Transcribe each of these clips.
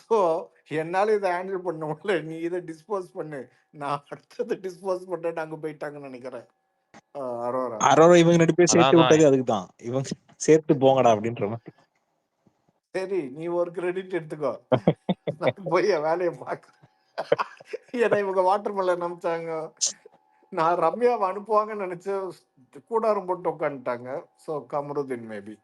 So என்னால இதை handle பண்ண முடியல, நீ இதை டிஸ்போஸ் பண்ணு, நான் அடுத்தது டிஸ்போஸ் பண்ணிட்டு அங்கே போயிட்டாங்கன்னு நினைக்கிறேன். அரோரா அரோரா இவங்க 2 பேர் அதான் சேர்த்து அதான் விட்டது அதுக்கு தான். இவங்க சேர்த்து போங்கடா அப்படின்ற மாதிரி. சரி, நீ ஒரு கிரெடிட் எடுத்துக்கோ, நான் போய் என் வேலையை பார்க்க. ஏன்னா இவங்க வாட்டர் மெலன் அனுப்பிச்சாங்க, நான் ரம்யாவை அனுப்புவாங்கன்னு நினைச்சு கூடாரம் போட்டு உட்காந்துட்டாங்க. So Kamaruddin maybe.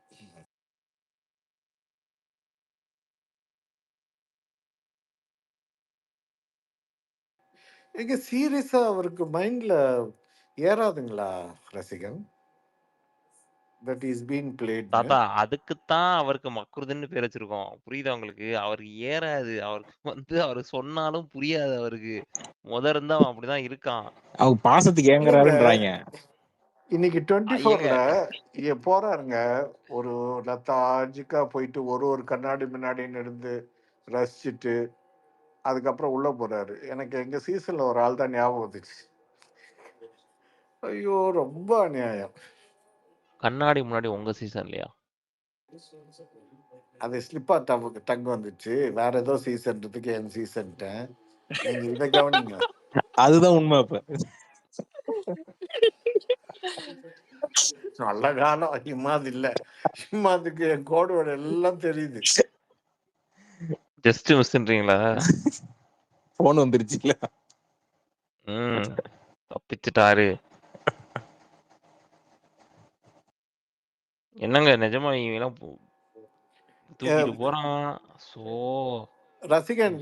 எங்க சீரியஸா அவருக்கு மைண்ட்ல ஏறாதுங்களா ரசிகன், தட் இஸ் பீன் பிளேட்? தாத்தா அதுக்குத்தான் அவருக்கு மக்ருதுன்னு பேர் வச்சிருக்கோம். புரியுதா உங்களுக்கு? அவருக்கு ஏறாது. அவருக்கு அவர் சொன்னாலும் புரியாது அவருக்கு. இருந்தா அவன் அப்படிதான் இருக்கான். அவங்க பாசத்துக்கு ஏங்குறாருன்றாங்க. இன்னைக்கு 24ல போறாருங்க, ஒரு லத்தாஜிக்கா போயிட்டு ஒரு கண்ணாடி முன்னாடி இருந்து ரசிச்சுட்டு அதுக்கப்புறம் உள்ள போறாரு. எனக்கு எங்க சீசன்ல ஒரு ஆள் தான் ஞாபகம் வந்துச்சு. ஐயோ ரொம்ப அநியாயம். கண்ணாடி முன்னாடி உங்க சீசன்லயா? அது ஸ்லிப்பா டங்கு வந்துச்சு, வேற ஏதோ சீசன்றதுக்கு என் சீசன்ட்டேன். நீங்க இதை கவனிங்க. அதுதான் உண்மை. அப்ப நல்ல காலம் இம்மாது இல்ல, இம்மாதுக்கு என் கோடோட எல்லாம் தெரியுது. ஜஸ்ட் மிஸ்ன்றீங்களா? போன் வந்துருச்சு இல்ல. தப்பிச்சுட்டாரு. என்னங்க நிஜமா இவங்கெல்லாம் தூக்கிட்டு போறான். சோ ரசிகன்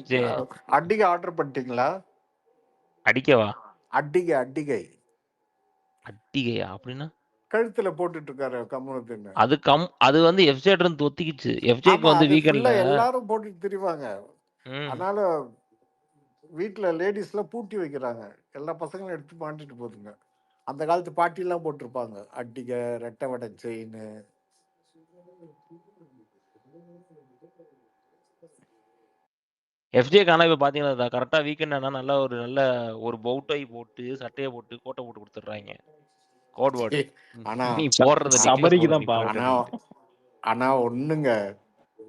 அட்டிகை ஆர்டர் பண்ணிட்டீங்களா? அடிக்கவா? அட்டிகை அட்டிகையா அப்படின்னா? கழுத்துல போட்டுட்டு இருக்காரு கமருதீன். அது வந்து எஃப்ஜேட் இருந்து தொத்திக்கிச்சு. எஃப்ஜேக்கு வந்து வீக்கெண்ட்ல எல்லாரும் போட்டுட்டு திரிவாங்க. அதனால வீட்டுல லேடிஸ்ல பூட்டி வைக்கிறாங்க, எல்லா பசங்களும் எடுத்து மாட்டிட்டு போதுங்க. அந்த காலத்து பாட்டி எல்லாம் போட்டிருப்பாங்க அட்டிகை, ரெட்டை வடை செயின். எஃப்ஜே காணா இப்ப பாத்தீங்கன்னா கரெக்டா வீக்கெண்ட் ஆனா நல்ல ஒரு பவுட்டை போட்டு சட்டையை போட்டு கோட்டை போட்டு கொடுத்துட்றாங்க. Code word. ஆனா நீ போடுறது சபரிக்கு தான் பாவம். ஆனா ஒண்ணுங்க,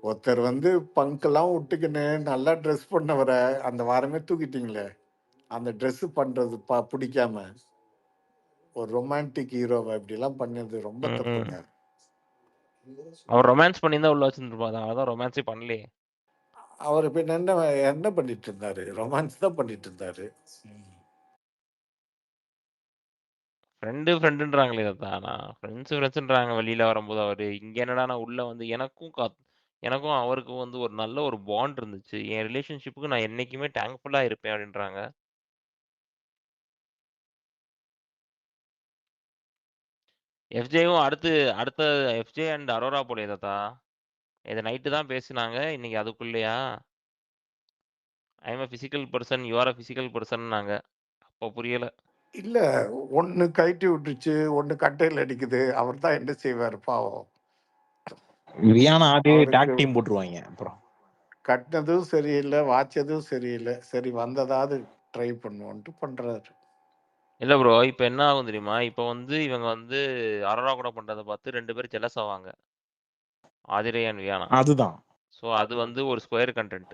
ஒருத்தர் வந்து பங்கெல்லாம் விட்டுக்கின்னு நல்லா ட்ரெஸ் பண்ணவரை அந்த வாரமே தூக்கிட்டீங்களே, அந்த ட்ரெஸ் பண்றது பிடிக்காம ஒரு ரொமான்டிக் ஹீரோவை இப்படி எல்லாம் பண்ணது ரொம்ப தப்புங்க. அவர் ரொமான்ஸ் பண்ணியிருந்தா உள்ள வச்சிருந்துருப்பாங்க. அதான் ரொமான்ஸே பண்ணலையே. அவர் இப்ப என்ன பண்ணிட்டு இருந்தாரு? ரொமான்ஸ் தான் பண்ணிட்டு இருந்தாரு. ஃப்ரெண்டுன்றாங்களே தான். ஃப்ரெண்ட்ஸ்ன்றாங்க வெளியில வரும்போது. அவரு இங்க என்னடா நான் உள்ள வந்து எனக்கும் அவருக்கும் வந்து ஒரு நல்ல ஒரு பாண்ட் இருந்துச்சு. என் ரிலேஷன்ஷிப்புக்கு நான் என்னைக்குமே தேங்க்ஃபுல்லா இருப்பேன் அப்படின்றாங்க. எஃப்ஜேவும் அடுத்த எஃப்ஜே அண்ட் அரோரா போலயே தாத்தா. இது நைட்டு தான் பேசினாங்க. இன்னைக்கு அதுக்குள்ளயா? I am a physical person, you are a physical person நாங்க. அப்ப புரியல. இல்ல, ஒண்ணு கழட்டி விட்டுருச்சு, ஒண்ணு கட்டையில் அடிக்குது. அவர் தான் என்ன செய்வார் பாவம். வியானா ஆதி டாக் டீம் போட்டுருவாங்க. அப்புறம் கட்டினதும் சரியில்லை, வாச்சதும் சரியில்லை, சரி வந்ததாவது ட்ரை பண்ணுவோன்ட்டு பண்றாரு. இல்ல ப்ரோ, இப்ப என்ன ஆகும் தெரியுமா? இப்ப வந்து இவங்க வந்து அரோரா கூட பண்றத பார்த்து 2 பேரும் ஜெலஸ் ஆவாங்க. ஆதிரே அண்ட் வியானா. அதுதான். சோ அது வந்து ஒரு ஸ்கொயர் கண்டென்ட்.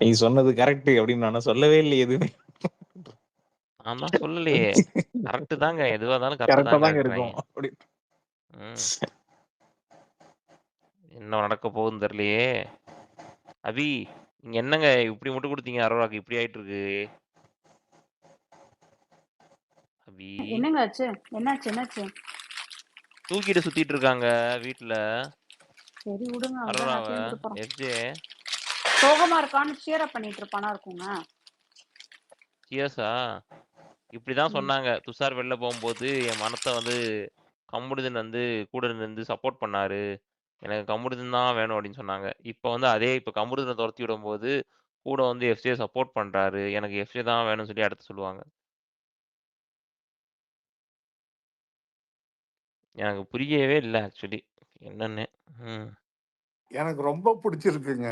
நீ சொன்னது கரெக்ட் அப்படின்னு நான் சொல்லவே இல்லை எதுவுமே. நான் தான் சொல்லலையே. கரெக்ட் தாங்க. எதுவா இருந்தாலும் கரெக்டா தாங்க கரெக்ட் இருக்கும். தாங்க. என்ன நடக்க போகுதுன்னு தெரியலையே. அபி, நீங்க என்னங்க இப்படி மட்டும் கொடுத்தீங்க? அரோராக்கு இப்படி ஆயிட்டு இருக்கு. அபி, என்னங்க ஆச்சு? என்னாச்சு? தூக்கிட்டு சுத்திட்டு இருக்காங்க வீட்டுல. சரி விடுங்க, அரோராவை. எஃப்ஜே சோகமா இருக்கான்னு ஷேர் அப் பண்ணிட்டு இருப்பானா இருக்குங்க. சியர்ஸா? இப்படிதான் சொன்னாங்க. துஷார் வெளில போகும்போது என் மனத்தை வந்து கம்முடுதன் வந்து கூட இருந்து சப்போர்ட் பண்ணாரு, எனக்கு கம்முடுதன் தான் வேணும் அப்படின்னு சொன்னாங்க. இப்போ வந்து இப்போ கம்முடுதனை துரத்தி விடும்போது கூட வந்து எஃப்ஜே சப்போர்ட் பண்றாரு, எனக்கு எஃப்ஜே தான் வேணும்னு சொல்லி அடுத்து சொல்லுவாங்க. எனக்கு புரியவே இல்லை ஆக்சுவலி என்னன்னு. எனக்கு ரொம்ப பிடிச்சிருக்குங்க.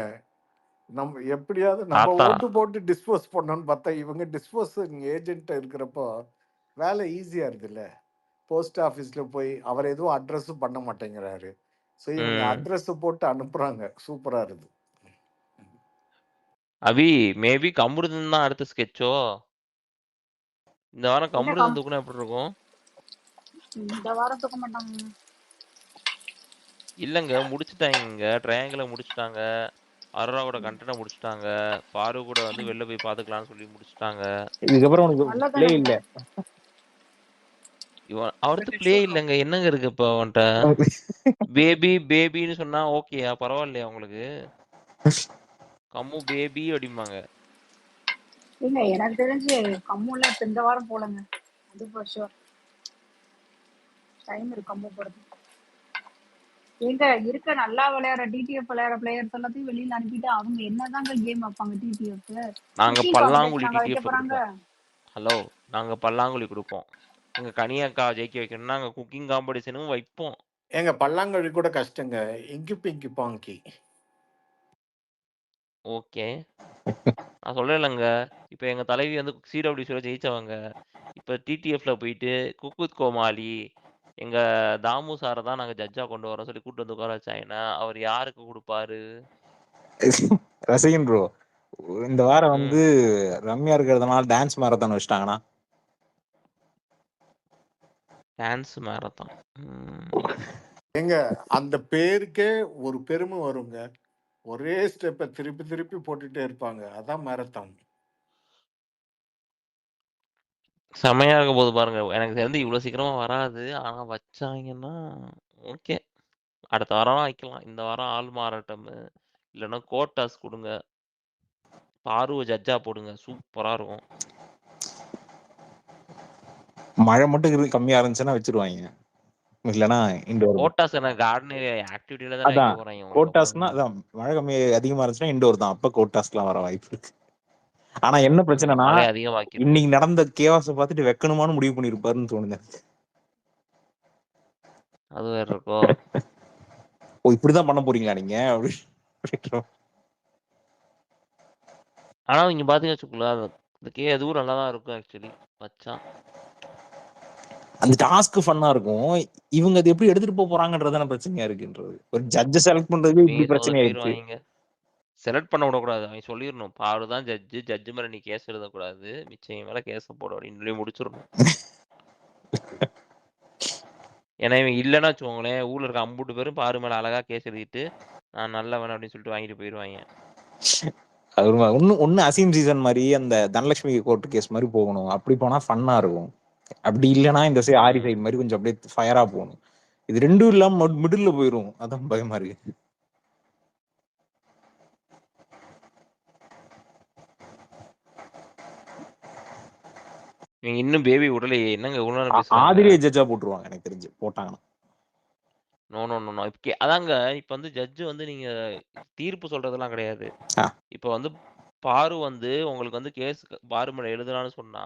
நம்ம எப்படியாவது நம்ம ஓட்டு போட்டு டிஸ்போஸ் பண்ணோம்னு பார்த்தா இவங்க டிஸ்போசிங் ஏஜென்ட் இருக்கிறப்போ வேலை ஈஸியா இருக்குல்ல. போஸ்ட் ஆஃபீஸ்ல போய் அவர் எதுவும் அட்ரஸும் பண்ண மாட்டேங்கிறாரு, ஸோ இவங்க ம். அட்ரஸ் போட்டு அனுப்புறாங்க. சூப்பரா இருக்குது. அபி மேபி கம்ருதீன் தான் அடுத்த ஸ்கெட்சோ? இந்த வாரம் இல்ல கம்ருதீன் தூக்குனா எப்படி இருக்கும்? இந்த வாரம் தூக்க மாட்டாங்க. இல்லங்க முடிச்சுட்டாங்கங்க. ட்ரையாங்கிள முடிச்சுட்டாங்க. அரோரா கூட கண்டென்ட்ட முடிச்சுட்டாங்க. பாரு கூட வந்து வெளில போய் பாத்துக்கலாம்னு சொல்லி முடிச்சுட்டாங்க. இதுக்கப்புறம் உனக்கு பிளே இல்ல. நல்லதானங்க. அவர்ட்ட பிளே இல்லங்க. என்னங்க இருக்கு இப்ப அவன்ட்ட? பேபின்னு சொன்னா ஓகேயா? பரவாயில்லையா உங்களுக்கு? கம்மு பேபி அப்படிம்பாங்க. இல்ல எனக்கு தெரிஞ்சு கம்முல இப்ப இந்த வாரம் போலங்க. அது ஃபார் ஷூர். டைம் இருக்கு கம்மு போறது. எங்க இருக்க நல்லா விளையாடுற டிடிஎஃப் விளையாடுற பிளேயர்ஸ் எல்லாத்தையும் வெளியில அனுப்பிட்டு அவங்க என்னதாங்க கேம் வைப்பாங்க டிடிஎஃப்? நாங்க குக்கிங் பல்லாங்குழி காம்படிஷன் அங்க வைக்க டிடிஎஃப்ல போறாங்க. குடுப்போம். ஹலோ, நாங்க பல்லாங்குழி குடுப்போம். எங்க கனியக்கா ஜெயிக்க வைக்கணும்னா நாங்க குக்கிங் காம்படிஷனும் வைப்போம். ஏங்க பல்லாங்குழி கூட கஷ்டங்க. இங்கி பிங்கி பாங்கி. ஓகே. நான் சொல்றேன்லங்க. இப்ப எங்க தலைவி வந்து சிடபிள்யூசில ஜெயிச்சவங்க. இப்ப டிடிஎஃப்ல போயிட்டு குக் வித் கோமாளி, எங்க தாமு சார தான் நாங்க ஜட்ஜா கொண்டு வரோம்னு சொல்லி கூட்டு வந்து உட்கார வச்சாங்கன்னா, அவர் யாருக்கு குடுப்பாரு? ரசிகன் ப்ரோ, இந்த வாரம் ம். வந்து ரம்யா இருக்கிறதுனால டான்ஸ் மாரத்தான் வச்சுட்டாங்கன்னா டான்ஸ் மாரத்தான். ஏங்க அந்த பேருக்கே ஒரு பெருமை வருங்க. ஒரே ஸ்டெப்பை திருப்பி திருப்பி போட்டுட்டே இருப்பாங்க. அதான் மேரத்தான். செமையா இருக்க போது பாருங்க. எனக்கு தெரிஞ்சு இவ்வளோ சீக்கிரமா வராது. ஆனா வச்சாங்கன்னா ஓகே. அடுத்த வாரம் வைக்கலாம். இந்த வாரம் ஆள் மாறாட்டம். இல்லன்னா கோட்டாஸ் குடுங்க. பாருவ ஜட்ஜா போடுங்க. சூப்பரா இருக்கும். மழை மட்டும் கம்மியா இருந்துச்சுன்னா வச்சிருவாங்க. இல்லனா இண்டோர். கோட்டாஸ் என்ன கார்டன் ஆக்டிவிட்டில தானே வைக்க அதான் போறாங்க உங்களுக்கு கோட்டாஸ்னா அப்புறம். அதான் மழை கம்மி அதிகமா இருந்துச்சுன்னா இண்டோர் தான். அப்ப கோட்டாஸ்லாம் வர வாய்ப்பு இருக்கு. ஆனா என்ன பிரச்சனைனா மழை அதிகமாக்கிருக்கு. இன்னைக்கு நடந்த கேவாஸ பார்த்துட்டு வைக்கணுமான்னு முடிவு பண்ணிருப்பாருன்னு தோணுது. அது வேற இருக்கோ? ஓ இப்படிதான் பண்ண போறீங்களா நீங்க அப்படின்னு. ஆனா நீங்க பாத்தீங்கன்னு வச்சுக்கோங்களேன், இந்த அதுவும் நல்லா தான் இருக்கும் ஆக்சுவலி வச்சா. அந்த டாஸ்க் ஃபன்னா இருக்கும். இவங்க அது எப்படி எடுத்துட்டு போக போறாங்கன்றதான பிரச்சனையா இருக்குன்றது. ஒரு ஜட்ஜ் செலக்ட் பண்றதுக்கு இப்படி பிரச்சனை ஆயிடுச்சு. சொதப்பிடுவாங்க. செலக்ட் பண்ண விடக்கூடாது. அவன் சொல்லிடணும். பாரு தான் ஜட்ஜு மேல நீ கேஸ் எழுதக்கூடாது. மிச்சம் மேல கேஸ போட அப்படின்னு சொல்லி முடிச்சிடணும். ஏன்னா இவன் இல்லைன்னா வச்சுக்கோங்களேன், ஊர்ல இருக்க அம்புட்டு பேரும் பாரு மேல அழகா கேஸ் எழுதிட்டு நான் நல்லவன் அப்படின்னு சொல்லிட்டு வாங்கிட்டு போயிடுவாங்க. அது ஒண்ணு அசீம் சீசன் மாதிரி அந்த தனலட்சுமி கோர்ட் கேஸ் மாதிரி போகணும். அப்படி போனா ஃபன்னா இருக்கும். அப்படி இல்லைன்னா இந்த ஆரி சைடு மாதிரி கொஞ்சம் அப்படியே ஃபயரா போகணும். இது ரெண்டும் இல்லாம மிடில்ல போயிரும். அதான் பயமா இருக்கு. நீங்க இன்னும் பேபி விடலையே என்னங்க இவ்வளவு நேரம் பேசுறாங்க? ஆதிரியை ஜட்ஜா போட்டுருவாங்க எனக்கு தெரிஞ்சு போட்டாங்கன்னா. நோ. அதாங்க இப்ப வந்து ஜட்ஜ் வந்து நீங்க தீர்ப்பு சொல்றதெல்லாம் கிடையாது. இப்ப வந்து பாரு வந்து உங்களுக்கு வந்து கேஸ் பாரு மேல எழுதலாம்னு சொன்னா,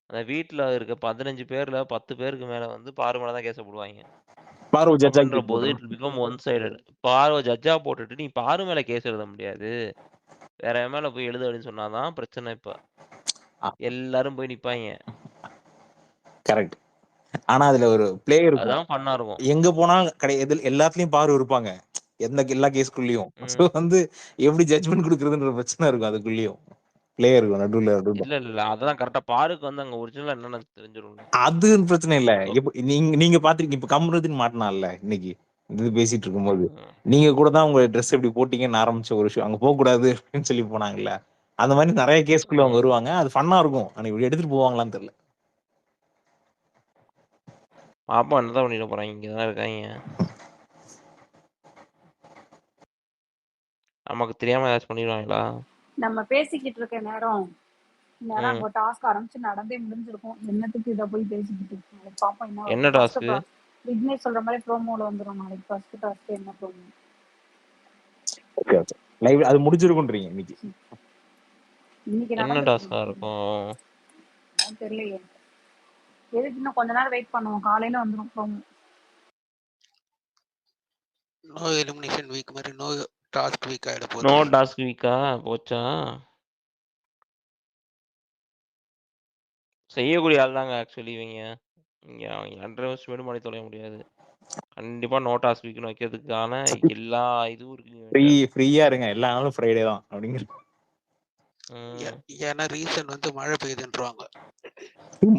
அந்த வீட்ல இருக்க 15 பேர்ல 10 பேருக்கு மேல வந்து பாரு மேல தான் கேஸ போடுவாங்க. பார்வ ஜட்ஜா அப்படின்ற போது இட் பிகம் ஒன் சைடட். பாருவ ஜட்ஜா போட்டுட்டு நீ பாரு மேல கேஸ் எழுத முடியாது. வேற என் மேல போய் எழுது அப்படின்னு சொன்னாதான் பிரச்சனை இப்ப. எல்லாரும் போய் நிப்பாங்க. கரெக்ட். ஆனா அதுல ஒரு பிளே இருக்கும். அதான் ஃபன்னா இருக்கும். எங்க போனா எல்லாத்துலயும் பாரு இருப்பாங்க. எல்லா கேஸ்குள்ளயும். சோ வந்து எப்படி ஜட்ஜ்மெண்ட் கொடுக்கறதுன்ற பிரச்சனை இருக்கும் அதுக்குள்ளயும். பிளே இருக்கும் நடுவுல. இல்ல. அதெல்லாம் கரெக்ட்டா பாருக்கு வந்து அங்க ஒரிஜினலா என்னன்னு தெரிஞ்சிரும்ல. அது பிரச்சனை இல்ல. நீங்க பாத்துருக்கீங்க. இப்ப கம்ருதீன் மாட்டினான்ல இன்னைக்கு இது பேசிட்டு இருக்கும்போது, நீங்க கூட தான் உங்க ட்ரெஸ் எப்படி போட்டீங்கன்னு ஆரம்பிச்ச ஒரு விஷயம். அங்க போக கூடாது அப்படின்னு சொல்லி போனாங்கல்ல. அந்த மாதிரி நிறைய கேஸ்குள்ள அவங்க வருவாங்க. அது ஃபன்னா இருக்கும். ஆனா இப்படி எடுத்துட்டு போவாங்களான்னு தெரியல. பாப்பா என்னதான் பண்ணிட்டு போறாங்க? இங்கதான் இருக்காங்க. நமக்கு தெரியாம ஏதாச்சும் பண்ணிடுவாங்களா? நம்ம பேசிக்கிட்டு இருக்க நேரம் நேரம் அங்க டாஸ்க் ஆரம்பிச்சு நடந்தே முடிஞ்சிருக்கும். என்னத்துக்கு இதை போய் பேசிக்கிட்டு நாளைக்கு பாப்போம் என்ன என்ன வருது. டாஸ்க்? விக்னேஷ் சொல்ற மாதிரி ப்ரோமோல வந்துடும் நாளைக்கு ஃபர்ஸ்ட் டாஸ்க் என்ன ப்ரோமோ. ஓகே லைவ் அது முடிஞ்சிருக்குன்றீங்க இன்னைக்கு. இன்னைக்கு என்ன டாஸ்கா நடந்துட்டு இருக்கும்? தெரியலையே. எதுக்கு இன்னும் கொஞ்ச நேரம் வெயிட் பண்ணுவோம். காலையில வந்துடும் ப்ரோமோ. நோ எலிமினேஷன் வீக் மாதிரி நோ டாஸ்க் வீக் ஆயிட போகுது. நோ டாஸ்க் வீக்கா போச்சா? செய்யக்கூடிய ஆள் தாங்க ஆக்சுவலி இவங்க. அவங்க 2 வருஷம் பண்ணி தொலைய முடியாது. கண்டிப்பா நோ டாஸ்க் வீக்னு வைக்கிறதுக்கான எல்லா இதுவும் இருக்கு ஃப்ரீ இவன்ட்ட. ஃப்ரீயா இருங்க, எல்லா நாளும் ஃப்ரைடே தான் அப்படிங்கிற. ம். ஏன்னா ரீசன் வந்து மழை பெய்யுதுன்றாங்க.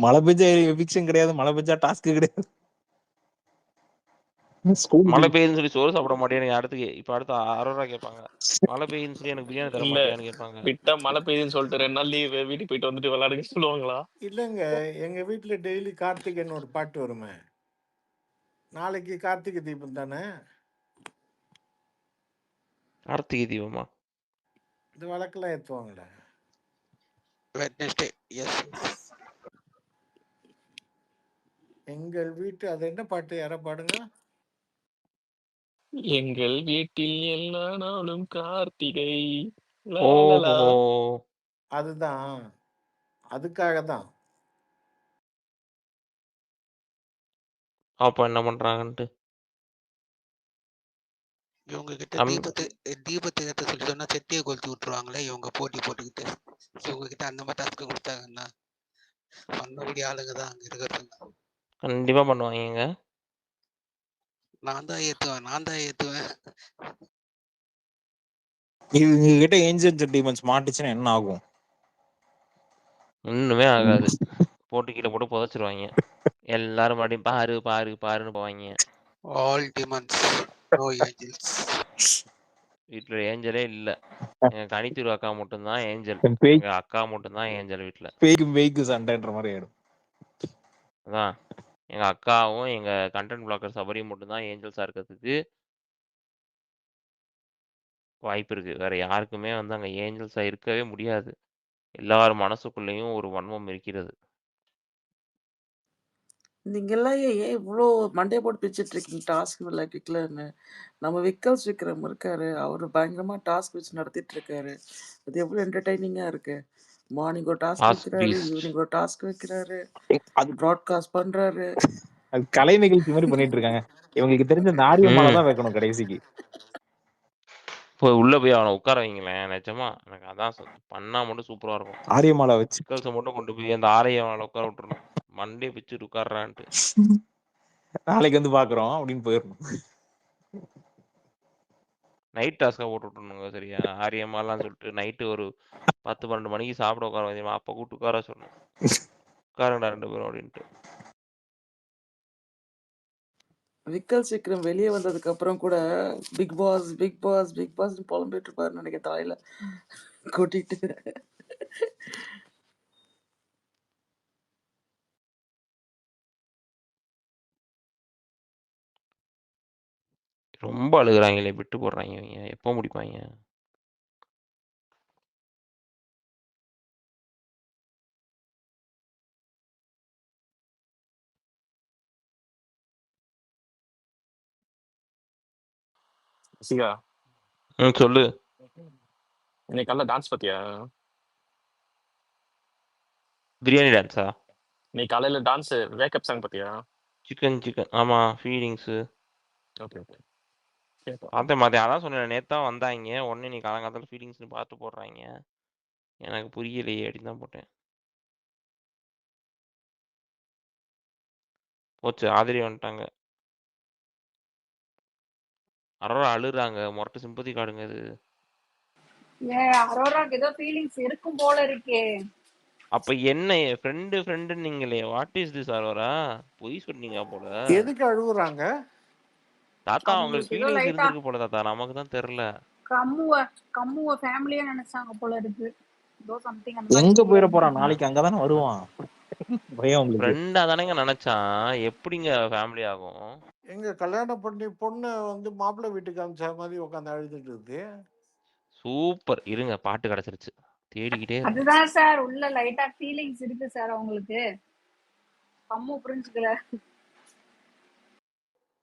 மழை பெஞ்சா எவிக்ஷன் கிடையாது, மழை பெஞ்சா டாஸ்க் கிடையாது. ஸ்கூல் மழை பெய்யுதுன்னு சொல்லி சோறு சாப்பிட மாட்டேன்னு அடுத்து இப்ப அடுத்து அரோரா கேட்பாங்க. மழை பெய்யுதுன்னு சொல்லி எனக்கு பிரியாணி தர இல்ல மாட்டியான்னு கேட்பாங்க. விட்டா மழை பெய்யுதுன்னு சொல்லிட்டு 2 நாள் லீவு வீட்டுக்கு போயிட்டு வந்துட்டு விளையாடுங்க சொல்லுவாங்களா? இல்லைங்க, எங்க வீட்டில் டெய்லி கார்த்திகைன்னு ஒரு பாட்டு வருமே. நாளைக்கு கார்த்திகை தீபம் தானே, கார்த்திகை தீபமா? இந்த வழக்கெல்லாம் ஏற்றுவாங்களே. Wednesday S. எங்கள் வீட்டு அது என்ன பாட்டு, யாரா பாடுங்க. எங்கள் வீட்டில் எல்லா நாளும் கார்த்திகை ஓஹோ! லாலலா. அதுதான், அதுக்காக தான். அப்ப என்ன பண்றாங்கன்ட்டு. இவங்க கிட்ட அம் தீபத்தை ஏற்ற சொல்லி சொன்னா செட்டியை கொளுத்தி விட்டுருவாங்களே இவங்க போட்டி போட்டுக்கிட்டு. இவங்க கிட்ட அந்த மாதிரி டாஸ்க்கு கொடுத்தாங்கன்னா பண்ணக்கூடிய ஆளுங்க தான் அங்க இருக்கிறதுங்க. கண்டிப்பா பண்ணுவாங்கங்க. நான் தான் ஏத்துவேன். இவங்க கிட்ட ஏஞ்சல்ஸ் டீமன்ஸ் மாட்டுச்சுன்னா என்ன ஆகும்? ஒண்ணுமே ஆகாது. போட்டு கீழே போட்டு புதைச்சிருவாங்க. எல்லாரும் மறுபடியும் பாரு பாரு பாருன்னு போவாங்க. All demons no angels. வீட்டுல ஏஞ்சலே இல்ல. எங்க கனித்தூர் அக்கா மட்டும்தான் ஏஞ்சல். பேய் எங்க அக்கா மட்டும்தான் ஏஞ்சல் வீட்டுல. பேய்க்கு சண்டைன்ற மாதிரி ஆயிடும். அதான் எங்க அக்காவும் எங்க கண்டென்ட் பிளாக்கர் சபரியும் மட்டும்தான் ஏஞ்சல்ஸா இருக்கிறதுக்கு வாய்ப்பு இருக்கு. வேற யாருக்குமே வந்து அங்க ஏஞ்சல்ஸா இருக்கவே முடியாது. எல்லார் மனசுக்குள்ளேயும் ஒரு வன்மம் இருக்கிறது. நீங்கெல்லாம் ஏன் இவ்வளோ மண்டைய போட்டு பிச்சுட்டு இருக்கீங்க டாஸ்க் விளையாட்டுக்கலன்னு? நம்ம விக்கல்ஸ் விக்ரம் இருக்காரு, அவர் பயங்கரமா டாஸ்க் வச்சு நடத்திட்டு இருக்காரு. அது எவ்வளோ என்டர்டைனிங்காக இருக்கு. மார்னிங் ஒரு டாஸ்க் டாஸ்க் வைக்கிறாரு, பீஸ்ட். ஈவினிங் ஒரு டாஸ்க் வைக்கிறாரு, அது ப்ராட்காஸ்ட் பண்றாரு. அது கலை நிகழ்ச்சி மாதிரி பண்ணிட்டு இருக்காங்க. இவங்களுக்கு தெரிஞ்ச இந்த ஆரியமாலை தான் வைக்கணும் கடைசிக்கு. போய் உள்ள போய் அவனை உட்கார வைங்களேன். நிஜமா எனக்கு அதான் பண்ணா மட்டும் சூப்பரா இருக்கும். ஆரியமாலை வச்சு விக்கல்ஸை மட்டும் கொண்டு போய் அந்த ஆரையவனை உட்கார விட்டுறணும். மண்டே பிச்சுட்டு உட்கார்றான்ட்டு. நாளைக்கு வந்து பாக்குறோம் அப்படின்னு போயிடணும். நைட் டாஸ்கா போட்டு விட்டுருணுங்க. சரியா? ஆரியமாலாம் சொல்லிட்டு நைட்டு ஒரு 10-12 மணிக்கு சாப்பிட உட்கார வைமா, அப்ப கூப்பிட்டு உட்கார சொல்லணும். உட்காருங்கடா 2 பேரும் அப்படின்ட்டு. விக்கல்ஸ் விக்ரம் வெளியே வந்ததுக்கு அப்புறம் கூட Bigg Boss Bigg Boss Bigg Boss புலம்பிட்டு இருப்பாரு நினைக்க, தலையில கொட்டிட்டு. ரொம்ப அழுகுறாங்களே, விட்டு போடுறாங்க இவங்க. எப்போ முடிப்பாங்க? சிகா சொல்லு. இன்னைக்கு காலைல டான்ஸ் பாத்தியா? பிரியாணி டான்ஸா? இன்னைக்கு காலையில டான்ஸ் வேக்கப் சாங் பாத்தியா? சிக்கன் ஆமா, ஃபீலிங்ஸு ஓகே ஓகே. பார்த்தேன். அதான் சொன்னேன், நேத்து தான் வந்தாங்க. உடனே நீ காலங்காலத்தில் ஃபீலிங்ஸ்னு பார்த்து போடுறாங்க. எனக்கு புரியலையே அப்படின்னு தான் போட்டேன். போச்சு, ஆதிரி வந்துட்டாங்க. அரோரா அழுறாங்க. மொரட்டு சிம்பத்தி காடுங்க இது. அரோராக்கு ஏதோ ஃபீலிங்ஸ் இருக்கும் போல இருக்கே. அப்ப என்ன ஃப்ரெண்டு நீங்களே, வாட் இஸ் திஸ் அரோரா? பொய் சொன்னீங்க போல. எதுக்கு அழுகுறாங்க? தாத்தா அவங்களுக்கு அவங்களுக்கு ஏதோ ஃபீலிங்ஸ் லைட்டா இருந்திருக்கு போல தாத்தா, நமக்கு தான் தெரியல. கம்முவ ஃபேமிலியா நினைச்சாங்க போல இருக்கு. ஏதோ சம்திங் அந்த மாதிரி எங்க போயிட தெரியாது. போறான்? நாளைக்கு அங்கதானே வருவான். பயம் உங்களுக்கு. ஃப்ரெண்டா தானேங்க நினைச்சான். எப்படிங்க ஃபேமிலி ஆகும்? எங்க கல்யாணம் பண்ணி பொண்ணை வந்து மாப்பிள்ளை வீட்டுக்கு அனுப்பிச்ச மாதிரி உட்காந்து அழுதுட்டு இருக்கு. சூப்பர். இருங்க, பாட்டு கிடைச்சிருச்சு. தேடிக்கிட்டே இருந்தேன். அதுதான் சார், உள்ள லைட்டா ஃபீலிங்ஸ் இருக்கு சார் அவங்களுக்கு. கம்மு புரிஞ்சுக்கல.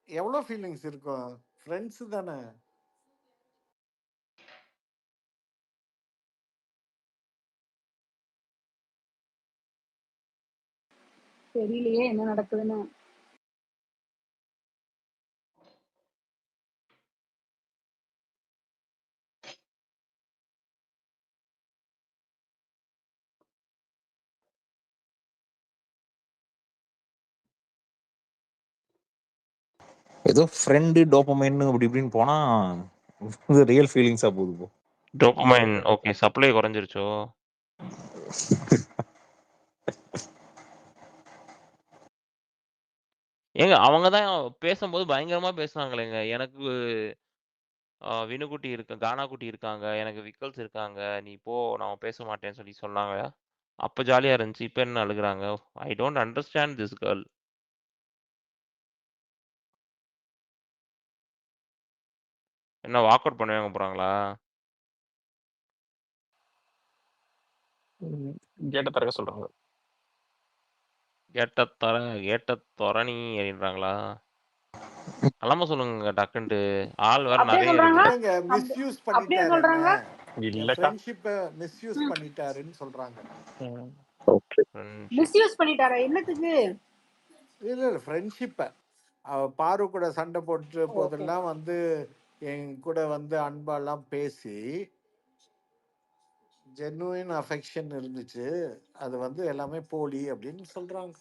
எவ்வளோ ஃபீலிங்ஸ் இருக்கும்? ஃப்ரெண்ட்ஸ் தானே. தெரியலையே என்ன நடக்குதுன்னு. ஏதோ ஃப்ரெண்டு டோப்பமைன் அப்படி இப்படின்னு போனா ரியல் ஃபீலிங்ஸா போகுது bro. டோப்பமைன் ஓகே சப்ளை குறைஞ்சிருச்சோ? ஏங்க அவங்க தான் பேசும்போது பயங்கரமா பேசுனாங்களேங்க. எனக்கு வினுக்குட்டி இருக்கு, கானா குட்டி இருக்காங்க, எனக்கு விக்கல்ஸ் இருக்காங்க. நீ போ நான் பேச மாட்டேன்னு சொல்லி சொன்னாங்க. அப்ப ஜாலியா இருந்துச்சு. இப்ப என்ன அழுகுறாங்க? I don't understand this girl. என்ன வாக் அவுட் பண்ண போறாங்களா? கேட்ட திறக்க சொல்றாங்க. கேட்ட தொரணி அப்படின்றாங்களா? நலமா சொல்லுங்க டக்குன்ட்டு. ஆள் வேற அப்படியே நிறைய சொல்றாங்க இருக்கு. இல்லைங்க, மிஸ்யூஸ் அப்படியே பண்ணிட்டாரு என்ன, சொல்றாங்க. என் இல்லக்கா. ஃப்ரெண்ட்ஷிப்பை மிஸ்யூஸ் பண்ணிட்டாருன்னு சொல்றாங்க. ம். Friendship. மிஸ்யூஸ் பண்ணிட்டாரா? என்னத்துக்கு? இல்லை இல்லை, ஃப்ரெண்ட்ஷிப்பை பாரு கூட சண்டை போட்டு ஓகே. போதெல்லாம் வந்து என் கூட வந்து அன்பாலாம் பேசி ஜென்யூன் அஃபெக்ஷன் இருந்துச்சு, அது வந்து எல்லாமே போலி அப்படின்னு சொல்றாங்க.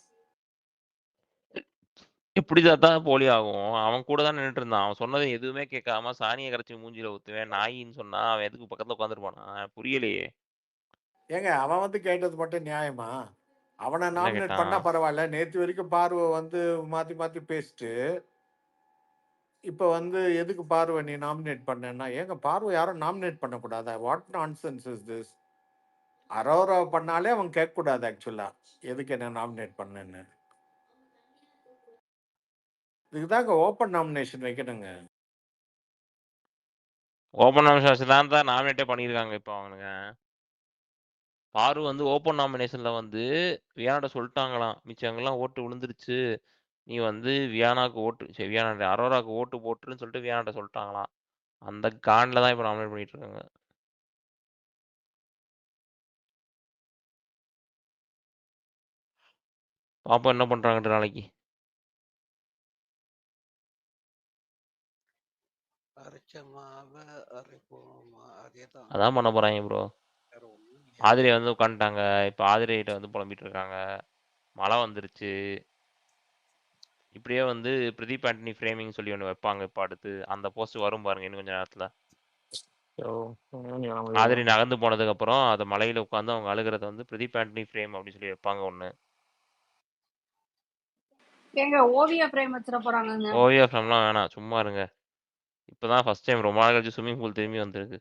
எப்படி தான் போலி ஆகும்? அவன் கூட தான் நின்னுட்டு இருந்தான். அவன் சொன்னதை எதுவுமே கேட்காம சாணியை கரைச்சி மூஞ்சில ஊத்துவேன் நாயின்னு சொன்னா அவன் எதுக்கு பக்கத்துல உட்காந்துருப்பானா? புரியலையே. ஏங்க அவன் வந்து கேட்டது மட்டும் நியாயமா? அவனை என்ன நாமினேட் பண்ணா கேட்டான்? பரவாயில்ல, நேற்று வரைக்கும் பார்வை வந்து மாற்றி மாற்றி பேசிட்டு இப்போ வந்து எதுக்கு பார்வை நீ நாமினேட் பண்ணேன்னா, ஏங்க பார்வை யாரும் நாமினேட் பண்ணக்கூடாதா? What nonsense is this? Aurora பண்ணாலே அவன் கேட்கக்கூடாது ஆக்சுவலா, எதுக்கு என்ன நாமினேட் பண்ணேன்னு. இதுதாங்க ஓப்பன் நாமினேஷன் வைக்கணுங்க. ஓப்பன் நாமினேஷன் தான் நாமினேட்டே பண்ணியிருக்காங்க இப்போ அவனுங்க. பாரு வந்து ஓப்பன் நாமினேஷன்ல வந்து வியானாட்ட சொல்லிட்டாங்களாம், மிச்சவங்கெல்லாம் ஓட்டு விழுந்துருச்சு, நீ வந்து வியானாக்கு ஓட்டு வியானா அரோராக்கு ஓட்டு போட்டுருன்னு சொல்லிட்டு வியானாட்ட சொல்லிட்டாங்களாம். அந்த காண்டில் தான் இப்போ நாமினேட் பண்ணிட்டு இருக்காங்க. பாப்போம் என்ன பண்றாங்கன்ற நாளைக்கு. அரைச்ச மாவ அரைப்போமா, அதேதான். அதான் பண்ண போறாங்க ப்ரோ. வேற ஒண்ணும் இல்லையா? ஆதிரை வந்து உட்காந்துட்டாங்க. இப்போ ஆதிரைகிட்ட வந்து புலம்பிட்டு இருக்காங்க. மழை வந்துருச்சு. இப்படியே வந்து பிரதீப் ஆண்டனி ஃப்ரேமிங் சொல்லி ஒன்று வைப்பாங்க. இப்போ அடுத்து அந்த போஸ்ட் வரும் பாருங்க இன்னும் கொஞ்ச நேரத்தில். ஆதிரை நகர்ந்து போனதுக்கு அப்புறம் அதை மலையில உட்காந்து அவங்க அழுகிறத வந்து பிரதீப் ஆண்டனி ஃப்ரேம் அப்படின்னு சொல்லி வைப்பாங்க ஒன்று. ஏங்க ஓவியா பிரேம் வச்சிட போறாங்கங்க. ஓவியா ஃப்ரேம்லாம் வேணாம், சும்மா இருங்க. இப்போதான் ஃபர்ஸ்ட் டைம் ரொம்ப நாள் கழிச்சு ஸ்விம்மிங் பூல் திரும்பி வந்திருக்கு.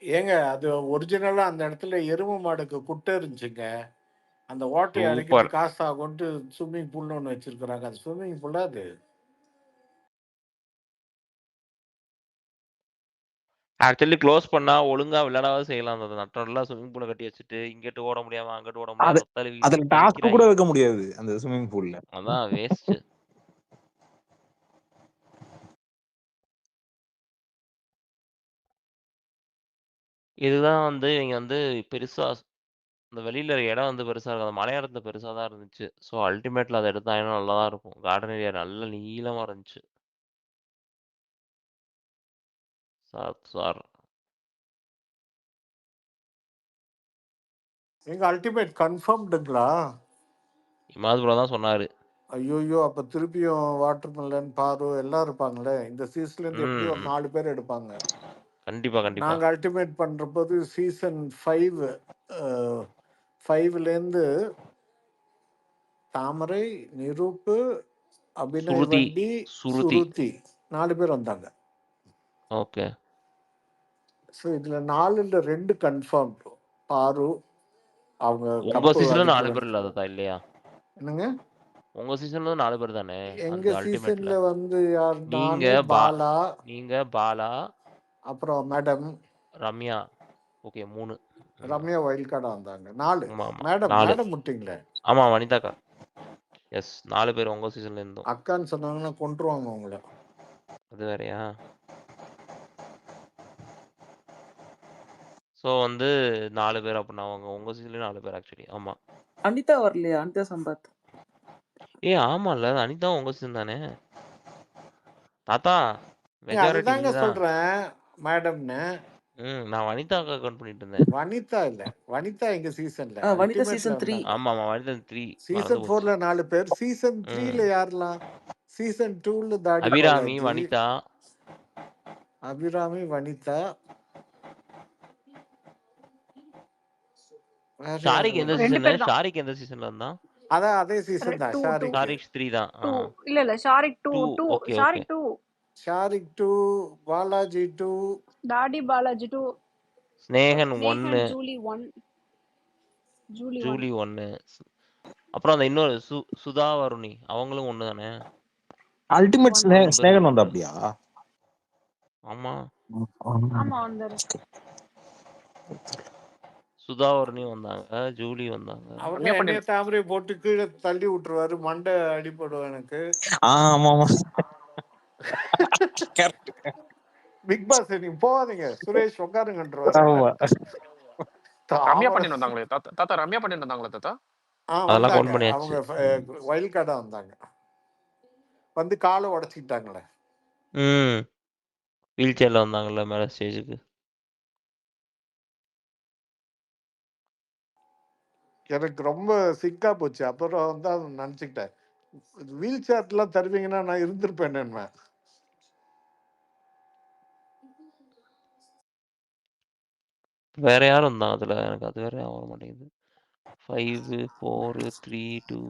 ஏங்க அது ஒரிஜினலா அந்த இடத்துல எருமை மாடுக்கு குட்டை இருந்துச்சுங்க, அந்த ஓட்டையை அடைக்கிறது சூப்பர். காசு ஆகும்ட்டு ஸ்விம்மிங் பூல்னு ஒன்று வச்சிருக்கிறாங்க. அது ஸ்விம்மிங் பூலா அது? ஆக்சுவலி க்ளோஸ் பண்ணா ஒழுங்கா விளையாடாவது செய்யலாம். அந்த நட்டெல்லாம் ஸ்விம்மிங் பூலை கட்டி வச்சுட்டு இங்கிட்டு ஓட முடியாம அங்கிட்டு ஓட அது முடியாம ரத்தாலி அதுல வீசிட்டு டாஸ்க் கூட அழிக்கிறாங்க. வைக்க முடியாது அந்த ஸ்விம்மிங் பூல்ல. அதான் வேஸ்ட். இதுதான் வந்து இவங்க வந்து பெருசா இந்த வெளியில இடம் வந்து பெருசா இருக்கும். அந்த மலையாளத்துல பெருசா தான் இருந்துச்சு. ஸோ அல்டிமேட்ல அதை எடுத்தாங்கன்னா நல்லா தான் இருக்கும். கார்டன் ஏரியா நல்ல நீளமா இருந்துச்சு. சார் சார் எங்க அல்டிமேட் கன்ஃபார்ம்டுங்களா? இமாதுபுரம் தான் சொன்னாரு. ஐயோயோ, அப்போ திருப்பியும் வாட்டர்மெலன் பாரு எல்லாம் இருப்பாங்களே. இந்த சீசன்லேருந்து எப்படி ஒரு ம் 4 பேர் எடுப்பாங்க. கண்டிப்பா கண்டிப்பா. நாங்கள் அல்டிமேட் பண்ணுறபோது சீசன் 5லேருந்து தாமரை, நிரூப்பு, அபிநய் சுருதி வண்டி, சுருதி சுருதி 4 பேர் வந்தாங்க. ஓகே. ஸோ இதில் 4ல் 2 கன்ஃபார்ம். பாரு அவங்க உங்க கப்பு சீசன்ல 4 அடிக்கிற. பேர் இல்லாததா இல்லையா? என்னங்க? உங்க சீசன்ல 4 பேர் தானே அந்த எங்கள் அல்டிமேட்ல. சீசனில் வந்து யார்? நீங்க நான், பாலா, நீங்க பாலா, அப்புறம் madam Ramya. Okay 3. Ramya wild கார்டாக வந்தாங்க. 4. ஆமா ஆமா மேடம் 4. மேடம் விட்டீங்களே. ஆமா வனிதாக்கா. எஸ் 4 பேர் உங்க சீசன்ல இருந்தோம். அக்கான்னு சொன்னாங்கன்னா கொண்டுருவாங்க உங்களை. அது வேறயா? ஸோ வந்து 4 பேர் அப்படின்னா அவங்க உங்க சீசன்லயும் 4 பேர் ஆக்சுவலி. ஆமா. அனிதா வரலையா? அனிதா சம்பத். ஆமால அனிதா உங்க சீசன் தானே தாத்தா. ஏங்க, மெஜாரிட்டி அதுதாங்க நீங்க தான். சொல்கிறேன் மேடம்னு. நான் வனிதாவுக்கு அக்கவுண்ட் பண்ணிட்டு இருந்தேன். வனிதா இல்ல, வனிதா எங்க சீசன்ல வனிதா அல்டிமேட்ல சீசன் 3. வந்தாங்க. ஆமா வனிதா 3 மறந்து சீசன் போச்சு. 4ல 4 பேர், சீசன் ம் 3ல யாரெல்லாம்? சீசன் 2ல தாடி அபிராமி பாலாஜி, வனிதா அபிராமி, வனிதா, வேற ஷாரிக் யாரு? எந்த 2 சீசன்? பேர் தான். ஷாரிக் எந்த சீசன்ல இருந்தான்? அதான் அதே சீசன் தான் 2 ஷாரிக். ஷாரிக் 3 தான். 2 இல்ல Shariq 2 2 2 okay okay. Shariq 2 Shariq 2, Balaji 2, daddy Balaji 2 Snehan 1, Snehan Julie 1 Julie 1 Julie 1. அப்புறம் அந்த இன்னொரு சுதா வருணி அவங்களும் ஒண்ணு தானே? அல்டிமேட் 1 3 பேர் ஸ்னேகன் தான். வந்தா அப்படியா? ஆமா ஆமா வந்தாரு. சுதா வருணி வந்தாங்க, ஜூலி வந்தாங்க. அவர் ரம்யா தான் பாண்டியன் என்னைய தாமரையை போட்டு கீழே தள்ளி விட்டுருவாரு, மண்டை அடிபடும் எனக்கு. ஆமா ஆமா கரெக்ட். பிக் பாஸ் நீங்க போகாதீங்க, சுரேஷ் உட்காருங்கன்றவாரு. ஆமா ரம்யா தாமரை பாண்டியன் வந்தாங்களே தாத்தா ரம்யா பாண்டியன் வந்தாங்களா தாத்தா? அதெல்லாம் வந்தாங்க. கவுண்ட் பண்ணியாச்சு. அவங்க வயல் கார்டா வந்தாங்க, வந்து காலை உடச்சிக்கிட்டாங்களே. வீல் சேர்ல வந்தாங்கல்ல மேல ஸ்டேஜுக்கு. எனக்கு ரொம்ப சிக்கா போச்சு. அப்புறம் தான் நினைச்சுக்கிட்டேன், வீல் சேர்லாம் தருவீங்கன்னா நான் இருந்திருப்பேன். என்ன வேற யாரும் வந்தாங்க அதுல? எனக்கு அது வேற வர மாட்டேங்குது. 5 4 3 2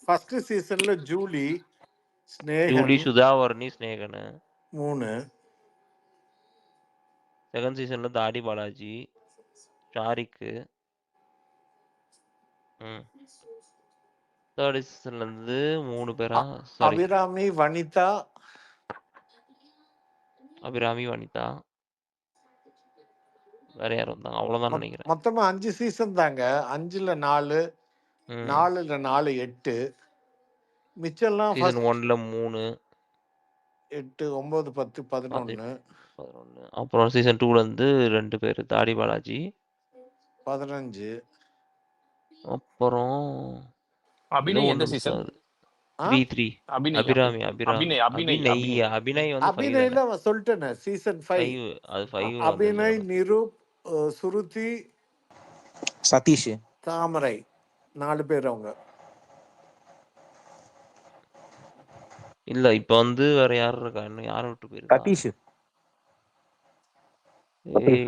ஃபர்ஸ்ட் சீசன்ல Julie, Snehan Julie, Sudha Varuni, Snehan. 3, second சீசன்ல தாடி பாலாஜி, ஷாரிக்கு. தேர்ட் சீசன்ல இருந்து 3 பேரா? சாரி, அபிராமி, வனிதா, அபிராமி, வனிதா. வேற யாரும் வந்தாங்க? அவ்வளவுதான் நினைக்கிறேன். மொத்தமா 5 சீசன் தாங்க. 5ல 4, 4ல 4 8, மிச்சம்லாம் சீசன் ஃபர்ஸ்ட் 1ல 3 8 9 10 11 11. அப்புறம் சீசன் 2ல இருந்து 2 பேர், தாடி பாலாஜி 15. அப்புறம் அபிநய் எந்த ஒண்ணு மிஸ் சீசன்? ஆகுது. 3 அபிநய் அபிராமி அபிநய் அபிநய் அபிநய் அபிநய் வந்து 5 அபிநயில தானே? சொல்லிட்டேனே, சீசன் 5. 5 அது 5ல அபிநய், வந்தது. நிரூப், சுருதி, சதீஷ் தாமரை, 4 பேர் அவங்க. இல்ல இப்ப வந்து வேற யாரும் இருக்கா? இன்னும் யாரை விட்டு போயிருக்கா? சதீஷ் ஏய்,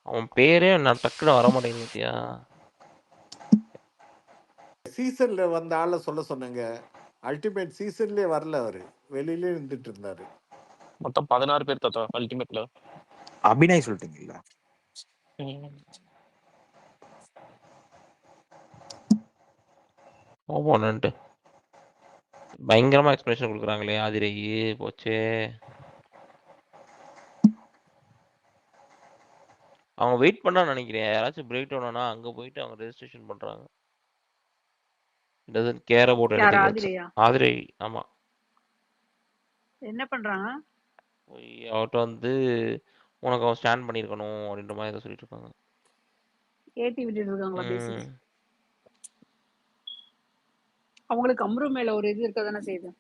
அவன் பேரே நான் டக்குன்னு வர மாட்டேங்குது பாத்தியா? சீசன்ல வந்த ஆளை சொல்ல சொன்னேங்க. அல்டிமேட் சீசன்லயே வரல, அவரு வெளியிலே இருந்துட்டு இருந்தாரு. மொத்தம் 16 பேர் தாத்தா அல்டிமேட்ல. அபிநய் சொல்லிட்டீங்கல்ல. ஓப்போனன்ட் பயங்கரமா எக்ஸ்பிரஷன் கொடுக்குறாங்களே ஆதிரை போச்சே. அவங்க வெயிட் பண்ணா நினைக்கிறேன். யாராச்சும் பிரேக் டவுன் ஆனா அங்க போயிட்டு அவங்க ரெஜிஸ்ட்ரேஷன் பண்றாங்க. டசன்ட் கேர் அபௌட் யார் எனிதிங் எல்ஸ். ஆதிரையா? ஆதிரை ஆமா. என்ன பண்றாங்க? போய் அவர்கிட்ட வந்து உனக்கு அவன் ஸ்டாண்ட் பண்ணியிருக்கணும் அப்படின்ற மாதிரி ஏதோ சொல்லிட்டு இருக்காங்க. ஏத்தி விட்டுட்டு இருக்காங்களா பேசி? அவங்களுக்கு அம்ரு மேல ஒரு இது இருக்க தானே செய்யுது.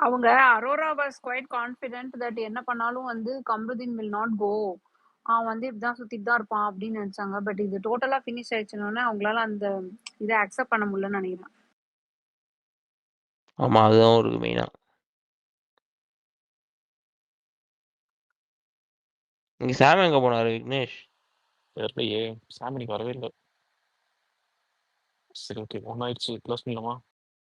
அவங்க Aurora was quite confident that என்ன பண்ணாலும் வந்து கம்ருதீன் வில் நாட் கோ, அவன் வந்து இப்படிதான் சுத்திட்டு தான் இருப்பான் அப்படின்னு நினைச்சாங்க. பட் இது டோட்டலா ஃபினிஷ் ஆயிடுச்சுன்னு அவங்களால அந்த இதை அக்செப்ட் பண்ண முடியலன்னு நினைக்கிறேன். ஆமா அதுதான் ஒரு மெயினா. இங்க சாம் எங்க போனாரு விக்னேஷ்? தெரியலையே, சாமினிக்கு வரவே இல்லை. சரி ஓகே, ஒன்னாயிடுச்சு க்ளோஸ் பண்ணலாமா?